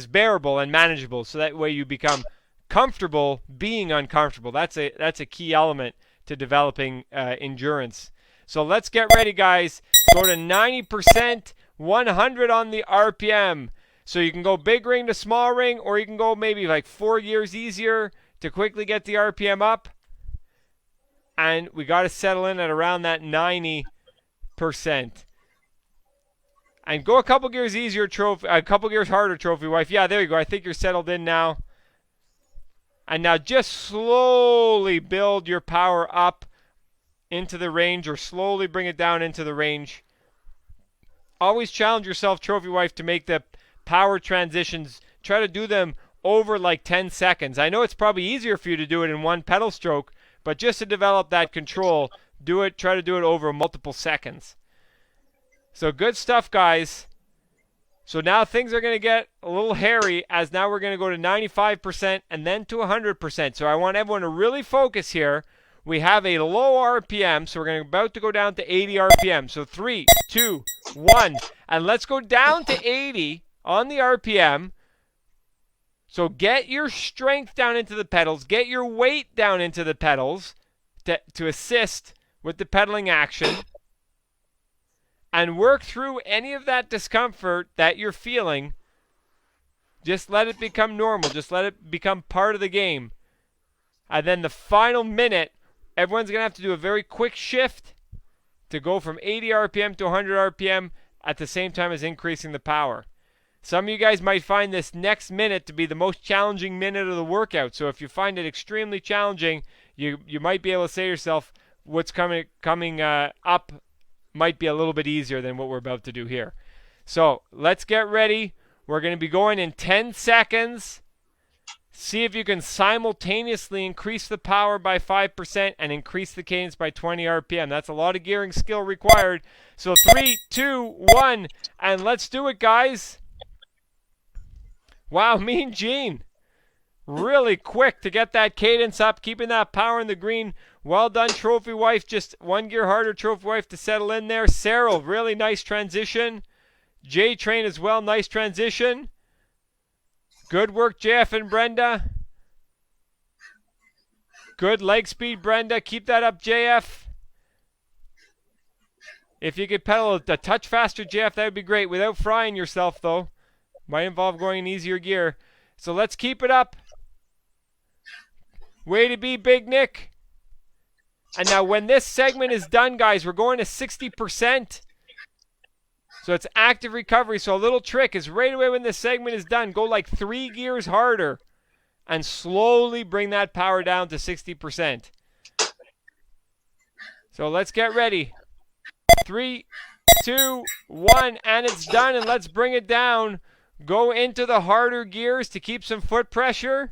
bearable and manageable. So that way you become comfortable being uncomfortable. That's a key element to developing endurance. So let's get ready, guys. Go to 90%, 100 on the RPM. So you can go big ring to small ring, or you can go maybe like 4 gears easier to quickly get the RPM up. And we got to settle in at around that 90%. And go a couple gears easier, a couple gears harder, Trophy Wife. Yeah, there you go. I think you're settled in now. And now just slowly build your power up into the range, or slowly bring it down into the range. Always challenge yourself, Trophy Wife, to make the power transitions. Try to do them over like 10 seconds. I know it's probably easier for you to do it in one pedal stroke, but just to develop that control, try to do it over multiple seconds. So good stuff, guys. So now things are going to get a little hairy, as now we're going to go to 95% and then to 100%. So I want everyone to really focus here. We have a low RPM, so we're about to go down to 80 RPM. So 3, 2, 1, and let's go down to 80 on the RPM. So get your strength down into the pedals, get your weight down into the pedals to assist with the pedaling action, and work through any of that discomfort that you're feeling. Just let it become normal. Just let it become part of the game. And then the final minute, everyone's going to have to do a very quick shift to go from 80 RPM to 100 RPM at the same time as increasing the power. Some of you guys might find this next minute to be the most challenging minute of the workout. So if you find it extremely challenging, you might be able to say to yourself, what's coming up might be a little bit easier than what we're about to do here. So let's get ready. We're going to be going in 10 seconds. See if you can simultaneously increase the power by 5% and increase the cadence by 20 RPM. That's a lot of gearing skill required. So 3, 2, 1, and let's do it, guys. Wow, Mean Gene. Really quick to get that cadence up, keeping that power in the green. Well done, Trophy Wife. Just 1 gear harder, Trophy Wife, to settle in there. Cyril, really nice transition. J-Train as well, nice transition. Good work, JF and Brenda. Good leg speed, Brenda. Keep that up, JF. If you could pedal a touch faster, JF, that would be great. Without frying yourself, though. Might involve going in easier gear. So let's keep it up. Way to be, Big Nick. And now when this segment is done, guys, we're going to 60%. So it's active recovery. So a little trick is right away when this segment is done, go like 3 gears harder and slowly bring that power down to 60%. So let's get ready. 3, 2, 1, and it's done. And let's bring it down. Go into the harder gears to keep some foot pressure.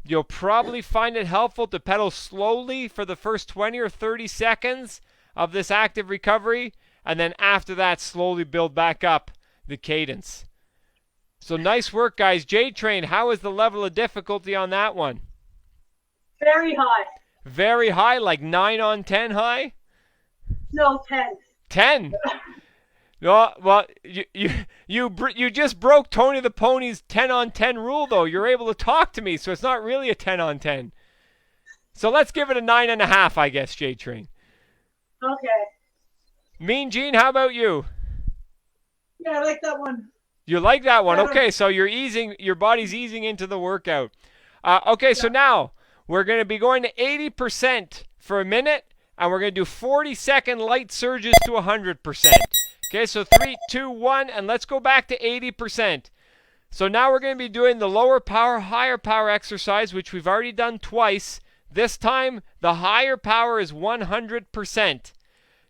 You'll probably find it helpful to pedal slowly for the first 20 or 30 seconds of this active recovery, and then after that, slowly build back up the cadence. So nice work, guys. J-Train, how is the level of difficulty on that one? Very high. Very high, like 9 on 10 high? No, 10. 10. No, well, you just broke Tony the Pony's 10 on 10 rule though. You're able to talk to me, so it's not really a 10 on 10. So let's give it a 9.5, I guess, J Train. Okay. Mean Gene, how about you? Yeah, I like that one. You like that one? Yeah. Okay, so your body's easing into the workout. Okay, so now we're going to be going to 80% for a minute, and we're going to do 40-second light surges to 100%. Okay, so 3, 2, 1, and let's go back to 80%. So now we're going to be doing the lower power, higher power exercise, which we've already done twice. This time, the higher power is 100%.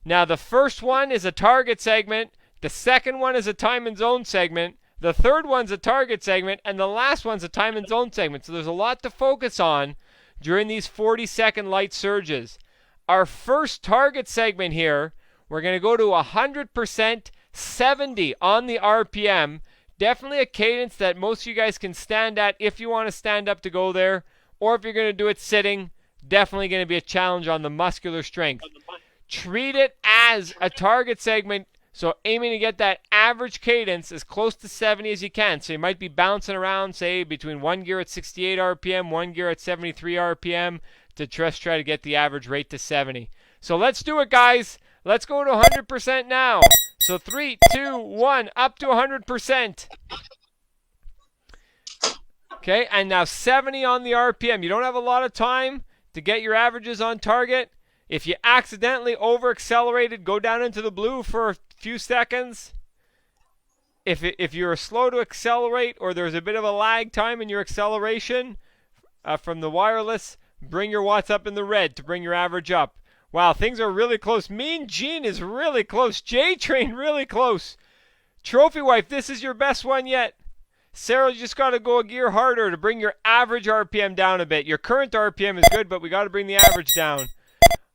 Now, the first one is a target segment. The second one is a time and zone segment. The third one's a target segment. And the last one's a time and zone segment. So there's a lot to focus on during these 40-second light surges. Our first target segment here, we're going to go to 100%, 70 on the RPM. Definitely a cadence that most of you guys can stand at if you want to stand up to go there. Or if you're going to do it sitting, definitely going to be a challenge on the muscular strength. Treat it as a target segment, so aiming to get that average cadence as close to 70 as you can. So you might be bouncing around, say, between one gear at 68 RPM, one gear at 73 RPM to just try to get the average rate to 70. So let's do it, guys. Let's go to 100% now. So 3, 2, 1, up to 100%. Okay, and now 70 on the RPM. You don't have a lot of time to get your averages on target. If you accidentally over-accelerated, go down into the blue for a few seconds. If you're slow to accelerate or there's a bit of a lag time in your acceleration from the wireless, bring your watts up in the red to bring your average up. Wow, things are really close. Mean Gene is really close. J-Train really close. Trophy Wife, this is your best one yet. Sarah, you just got to go a gear harder to bring your average RPM down a bit. Your current RPM is good, but we got to bring the average down.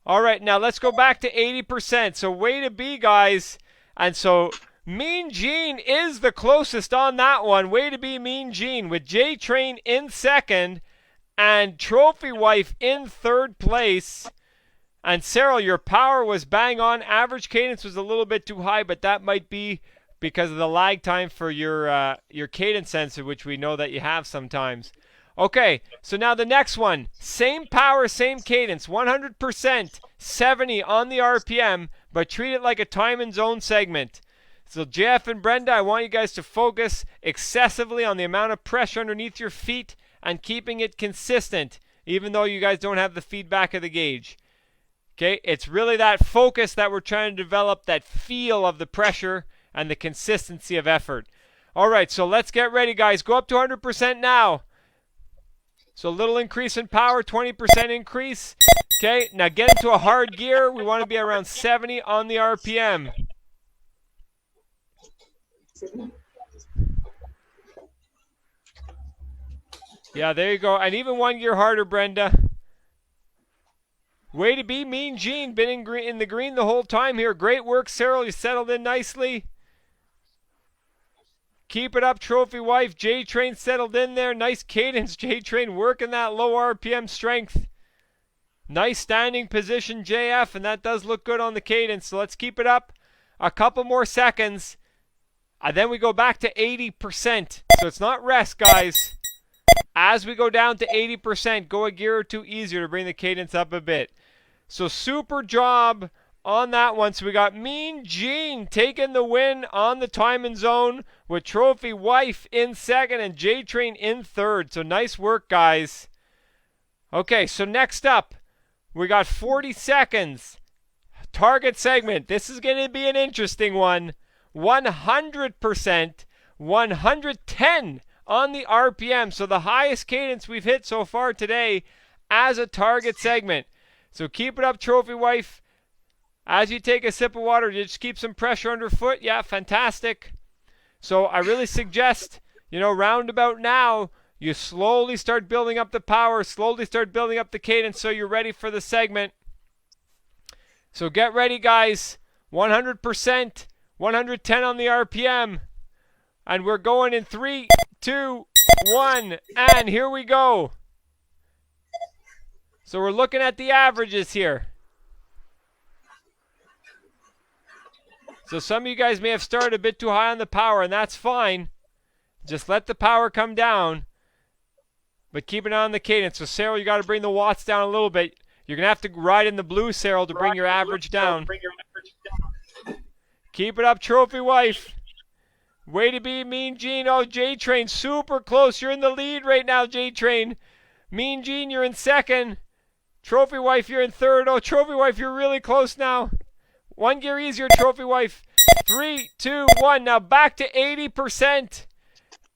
All right, now let's go back to 80%. So way to be, guys. And so Mean Gene is the closest on that one. Way to be, Mean Gene, with J-Train in second and Trophy Wife in third place. And Sarah, your power was bang on. Average cadence was a little bit too high, but that might be because of the lag time for your cadence sensor, which we know that you have sometimes. Okay, so now the next one. Same power, same cadence. 100%, 70 on the RPM, but treat it like a time and zone segment. So Jeff and Brenda, I want you guys to focus excessively on the amount of pressure underneath your feet and keeping it consistent, even though you guys don't have the feedback of the gauge. Okay, it's really that focus that we're trying to develop, that feel of the pressure and the consistency of effort. All right, so let's get ready, guys. Go up to 100% now. So a little increase in power, 20% increase. Okay, now get into a hard gear. We want to be around 70 on the RPM. Yeah, there you go. And even one gear harder, Brenda. Way to be, Mean Gene. Been in the green the whole time here. Great work, Cyril. You settled in nicely. Keep it up, Trophy Wife. J-Train settled in there. Nice cadence, J-Train. Working that low RPM strength. Nice standing position, JF. And that does look good on the cadence. So let's keep it up a couple more seconds. And then we go back to 80%. So it's not rest, guys. As we go down to 80%, go a gear or two easier to bring the cadence up a bit. So super job on that one. So we got Mean Gene taking the win on the time and zone with Trophy Wife in second and J-Train in third. So nice work, guys. Okay, so next up, we got 40 seconds. Target segment. This is going to be an interesting one. 100%, 110 on the RPM. So the highest cadence we've hit so far today as a target segment. So keep it up, Trophy Wife. As you take a sip of water, you just keep some pressure underfoot. Yeah, fantastic. So I really suggest, round about now, you slowly start building up the power, slowly start building up the cadence so you're ready for the segment. So get ready, guys. 100%, 110 on the RPM. And we're going in 3, 2, 1, and here we go. So we're looking at the averages here. So some of you guys may have started a bit too high on the power, and that's fine. Just let the power come down, but keep it on the cadence. So Cyril, you got to bring the watts down a little bit. You're going to have to ride in the blue, Cyril, to bring your average down. Keep it up, Trophy Wife. Way to be, Mean Gene. Oh, J-Train, super close. You're in the lead right now, J-Train. Mean Gene, you're in second. Trophy Wife, you're in third. Oh, Trophy Wife, you're really close now. One gear easier, Trophy Wife. 3, 2, 1. Now back to 80%.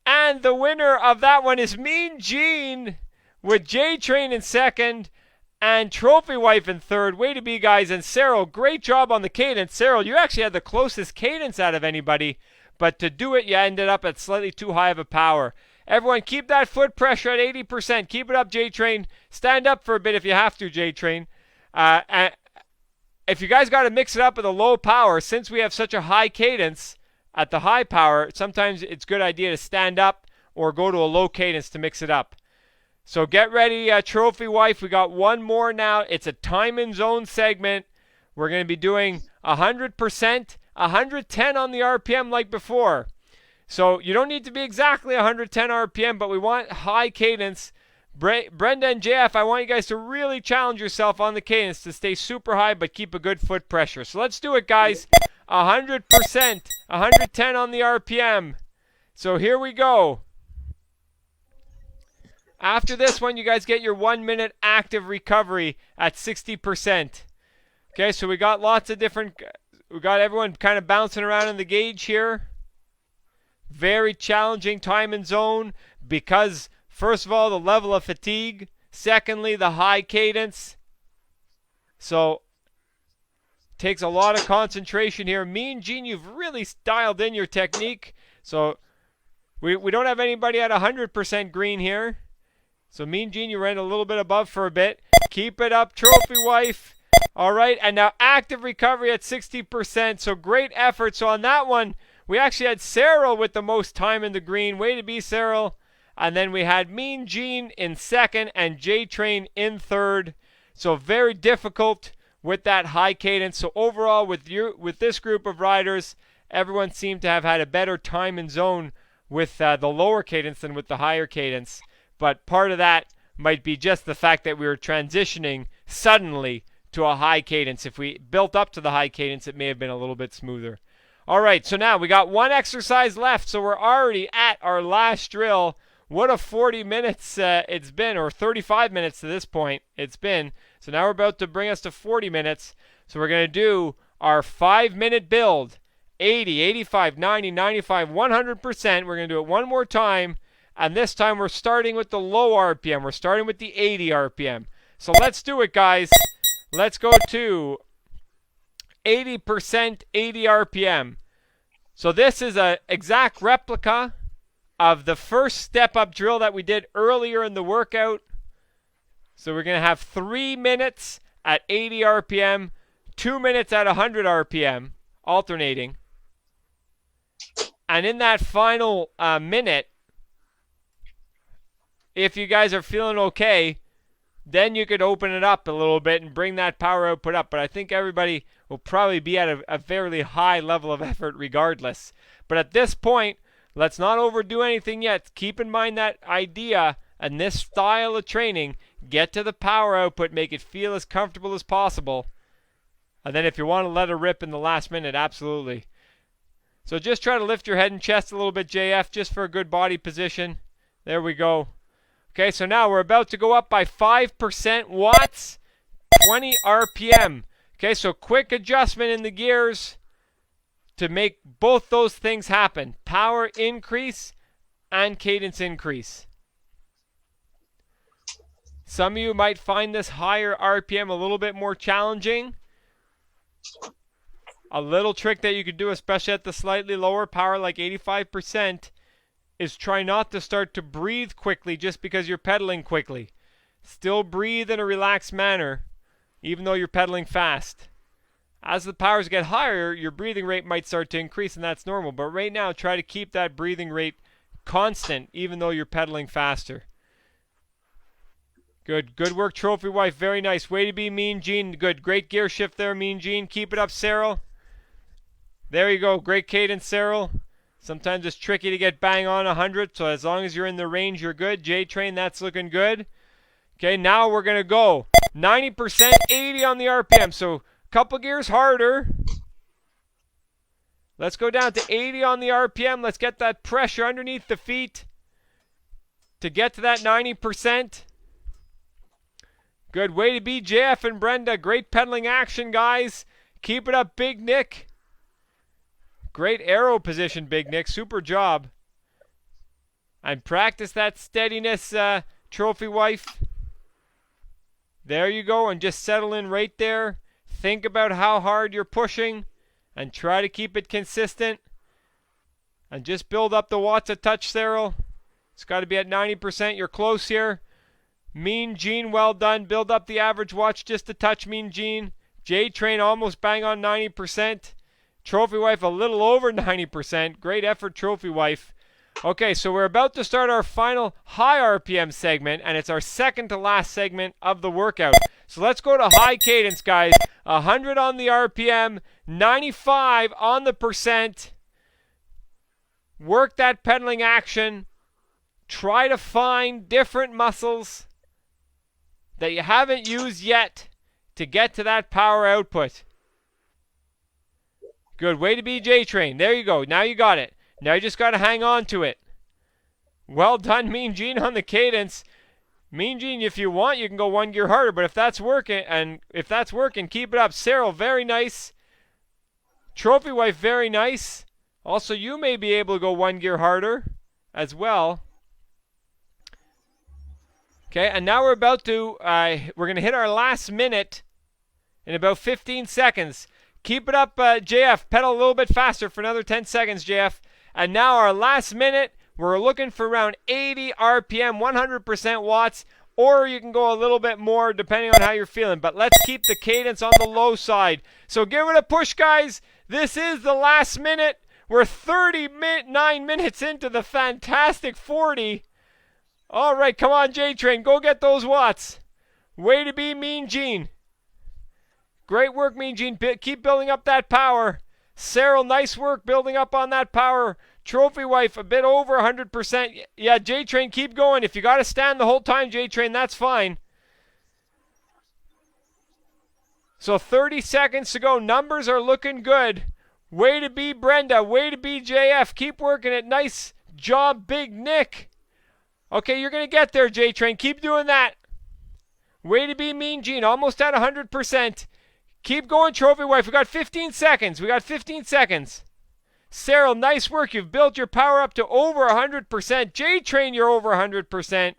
And the winner of that one is Mean Gene with J-Train in second and Trophy Wife in third. Way to be, guys. And Cyril, great job on the cadence. Cyril, you actually had the closest cadence out of anybody, but to do it, you ended up at slightly too high of a power. Everyone, keep that foot pressure at 80%. Keep it up, J-Train. Stand up for a bit if you have to, J-Train. And if you guys got to mix it up with a low power, since we have such a high cadence at the high power, sometimes it's a good idea to stand up or go to a low cadence to mix it up. So get ready, Trophy Wife. We got one more now. It's a time and zone segment. We're going to be doing 100%, 110 on the RPM like before. So you don't need to be exactly 110 RPM, but we want high cadence. Brenda and JF, I want you guys to really challenge yourself on the cadence to stay super high but keep a good foot pressure. So let's do it, guys. 100%, 110 on the RPM. So here we go. After this one, you guys get your 1 minute active recovery at 60%. Okay, so we got lots of different, we got everyone kind of bouncing around in the gauge here. Very challenging time and zone because, first of all, the level of fatigue. Secondly, the high cadence. So, takes a lot of concentration here. Mean Gene, you've really dialed in your technique. So, we don't have anybody at 100% green here. So Mean Gene, you ran a little bit above for a bit. Keep it up, Trophy Wife. All right, and now active recovery at 60%. So great effort. So on that one, we actually had Cyril with the most time in the green. Way to be, Cyril. And then we had Mean Gene in second and J-Train in third. So very difficult with that high cadence. So overall, with this group of riders, everyone seemed to have had a better time and zone with the lower cadence than with the higher cadence. But part of that might be just the fact that we were transitioning suddenly to a high cadence. If we built up to the high cadence, it may have been a little bit smoother. All right, so now we got one exercise left, so we're already at our last drill. What a 40 minutes it's been, or 35 minutes to this point it's been. So now we're about to bring us to 40 minutes. So we're going to do our 5-minute build. 80, 85, 90, 95, 100%. We're going to do it one more time. And this time we're starting with the low RPM. We're starting with the 80 RPM. So let's do it, guys. Let's go to 80%, 80 RPM. So this is an exact replica of the first step-up drill that we did earlier in the workout. So we're going to have 3 minutes at 80 RPM, 2 minutes at 100 RPM, alternating. And in that final minute, if you guys are feeling okay, then you could open it up a little bit and bring that power output up. But I think everybody will probably be at a fairly high level of effort regardless. But at this point, let's not overdo anything yet. Keep in mind that idea and this style of training. Get to the power output, make it feel as comfortable as possible. And then if you want to let it rip in the last minute, absolutely. So just try to lift your head and chest a little bit, JF, just for a good body position. There we go. Okay, so now we're about to go up by 5% watts, 20 RPM. Okay, so quick adjustment in the gears to make both those things happen. Power increase and cadence increase. Some of you might find this higher RPM a little bit more challenging. A little trick that you could do, especially at the slightly lower power like 85%, is try not to start to breathe quickly just because you're pedaling quickly. Still breathe in a relaxed manner, even though you're pedaling fast. As the powers get higher, your breathing rate might start to increase, and that's normal. But right now, try to keep that breathing rate constant, even though you're pedaling faster. Good work, Trophy Wife. Very nice. Way to be, Mean Gene. Good. Great gear shift there, Mean Gene. Keep it up, Cyril. There you go. Great cadence, Cyril. Sometimes it's tricky to get bang on 100, so as long as you're in the range, you're good. J-Train, that's looking good. Okay, now we're going to go 90%, 80 on the RPM. So a couple gears harder. Let's go down to 80 on the RPM. Let's get that pressure underneath the feet to get to that 90%. Good way to be, JF and Brenda. Great pedaling action, guys. Keep it up, Big Nick. Great arrow position, Big Nick. Super job. And practice that steadiness, trophy wife. There you go, and just settle in right there. Think about how hard you're pushing and try to keep it consistent. And just build up the watts a touch, Cyril. It's got to be at 90%. You're close here. Mean Gene, well done. Build up the average watch just a touch, Mean Gene. J-Train almost bang on 90%. Trophy wife a little over 90%. Great effort, trophy wife. Okay, so we're about to start our final high RPM segment, and it's our second to last segment of the workout. So let's go to high cadence, guys. 100 on the RPM, 95 on the percent. Work that pedaling action. Try to find different muscles that you haven't used yet to get to that power output. Good. Way to be, J-Train. There you go. Now you got it. Now you just got to hang on to it. Well done, Mean Gene, on the cadence. Mean Gene, if you want, you can go one gear harder, but if that's working, keep it up. Cyril, very nice. Trophy wife, very nice. Also, you may be able to go one gear harder as well. Okay, and now we're going to hit our last minute in about 15 seconds. Keep it up, JF. Pedal a little bit faster for another 10 seconds, JF. And now our last minute, we're looking for around 80 RPM, 100% watts, or you can go a little bit more depending on how you're feeling. But let's keep the cadence on the low side. So give it a push, guys. This is the last minute. We're 39 minutes into the fantastic 40. All right, come on, J-Train. Go get those watts. Way to be, Mean Gene. Great work, Mean Gene. Keep building up that power. Cyril, nice work building up on that power. Trophy wife, a bit over 100%. Yeah, J-Train, keep going. If you got to stand the whole time, J-Train, that's fine. So 30 seconds to go. Numbers are looking good. Way to be, Brenda. Way to be, JF. Keep working it. Nice job, Big Nick. Okay, you're going to get there, J-Train. Keep doing that. Way to be, Mean Gene. Almost at 100%. Keep going, trophy wife. We got 15 seconds. Cyril, nice work. You've built your power up to over 100%. J-Train, you're over 100%.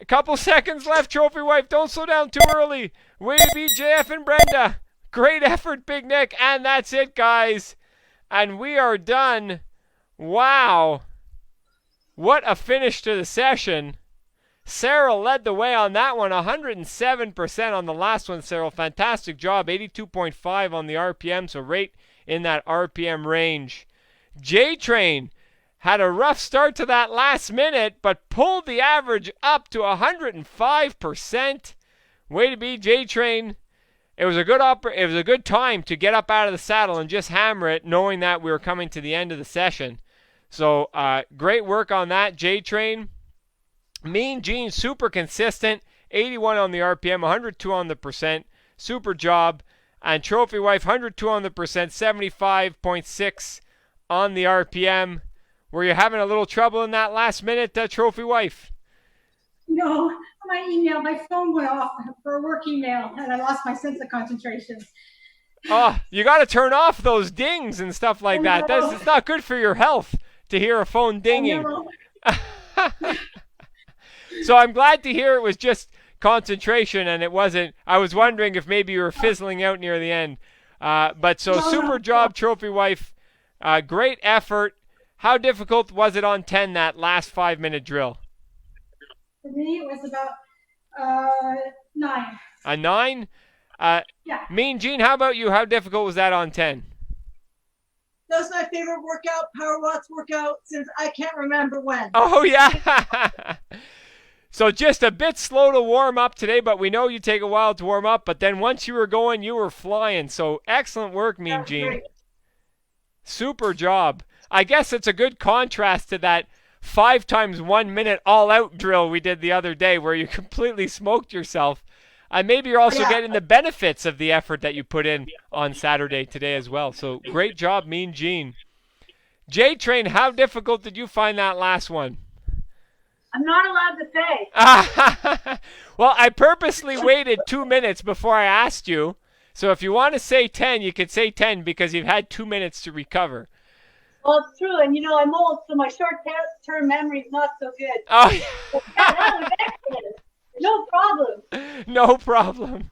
A couple seconds left, trophy wife. Don't slow down too early. Way to be, JF and Brenda. Great effort, Big Nick. And that's it, guys. And we are done. Wow. What a finish to the session. Cyril led the way on that one, 107% on the last one, Cyril. Fantastic job, 82.5 on the RPM, so right in that RPM range. J-Train had a rough start to that last minute, but pulled the average up to 105%. Way to be, J-Train. It was a good time to get up out of the saddle and just hammer it, knowing that we were coming to the end of the session. So great work on that, J-Train. Mean Gene, super consistent, 81 on the RPM, 102 on the percent, super job. And Trophy Wife, 102 on the percent, 75.6 on the RPM. Were you having a little trouble in that last minute, Trophy Wife? No, my phone went off for a work email, and I lost my sense of concentration. Oh, you got to turn off those dings and stuff like that. It's not good for your health to hear a phone dinging. So I'm glad to hear it was just concentration and it wasn't. I was wondering if maybe you were fizzling out near the end. But super job, Trophy Wife. Great effort. How difficult was it on 10, that last 5-minute drill? For me, it was about 9. A 9? Yeah. Mean Gene, how about you? How difficult was that on 10? That was my favorite workout, Power Watts workout, since I can't remember when. Oh, yeah. So just a bit slow to warm up today, but we know you take a while to warm up. But then once you were going, you were flying. So excellent work, Mean Gene. Great. Super job. I guess it's a good contrast to that 5 times 1 minute all out drill we did the other day where you completely smoked yourself. Maybe you're also getting the benefits of the effort that you put in on Saturday today as well. So great job, Mean Gene. J-Train, how difficult did you find that last one? I'm not allowed to say. Well, I purposely waited 2 minutes before I asked you. So if you want to say 10, you could say 10 because you've had 2 minutes to recover. Well, it's true. And, I'm old, so my short-term memory is not so good. Oh, Yeah, that was excellent. No problem. no problem.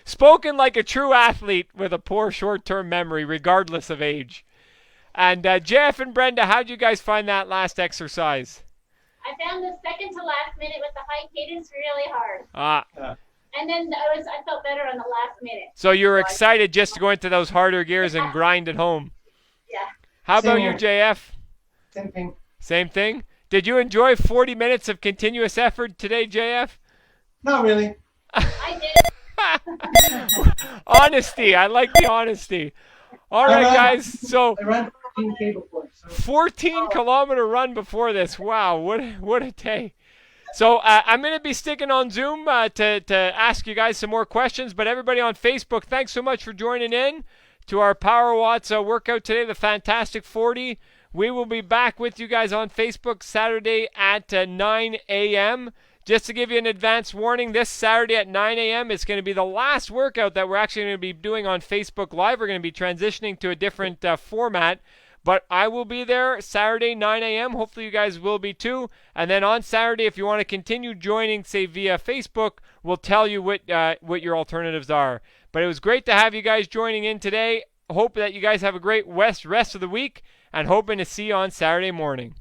Spoken like a true athlete with a poor short-term memory, regardless of age. And Jeff and Brenda, how'd you guys find that last exercise? I found the second to last minute with the high cadence really hard. And then I felt better on the last minute. So you were excited just to go into those harder gears and grind it home. Yeah. How about Same you, here. JF? Same thing. Same thing? Did you enjoy 40 minutes of continuous effort today, JF? Not really. I did. Honesty. I like the honesty. All right, guys. So I ran 14K before. So 14-kilometer run before this. Wow, what a day. So I'm going to be sticking on Zoom to ask you guys some more questions. But everybody on Facebook, thanks so much for joining in to our Power Watts workout today, the Fantastic 40. We will be back with you guys on Facebook Saturday at 9 a.m. Just to give you an advance warning, this Saturday at 9 a.m. is going to be the last workout that we're actually going to be doing on Facebook Live. We're going to be transitioning to a different format. But I will be there Saturday, 9 a.m. Hopefully you guys will be too. And then on Saturday, if you want to continue joining, say via Facebook, we'll tell you what your alternatives are. But it was great to have you guys joining in today. Hope that you guys have a great rest of the week, and hoping to see you on Saturday morning.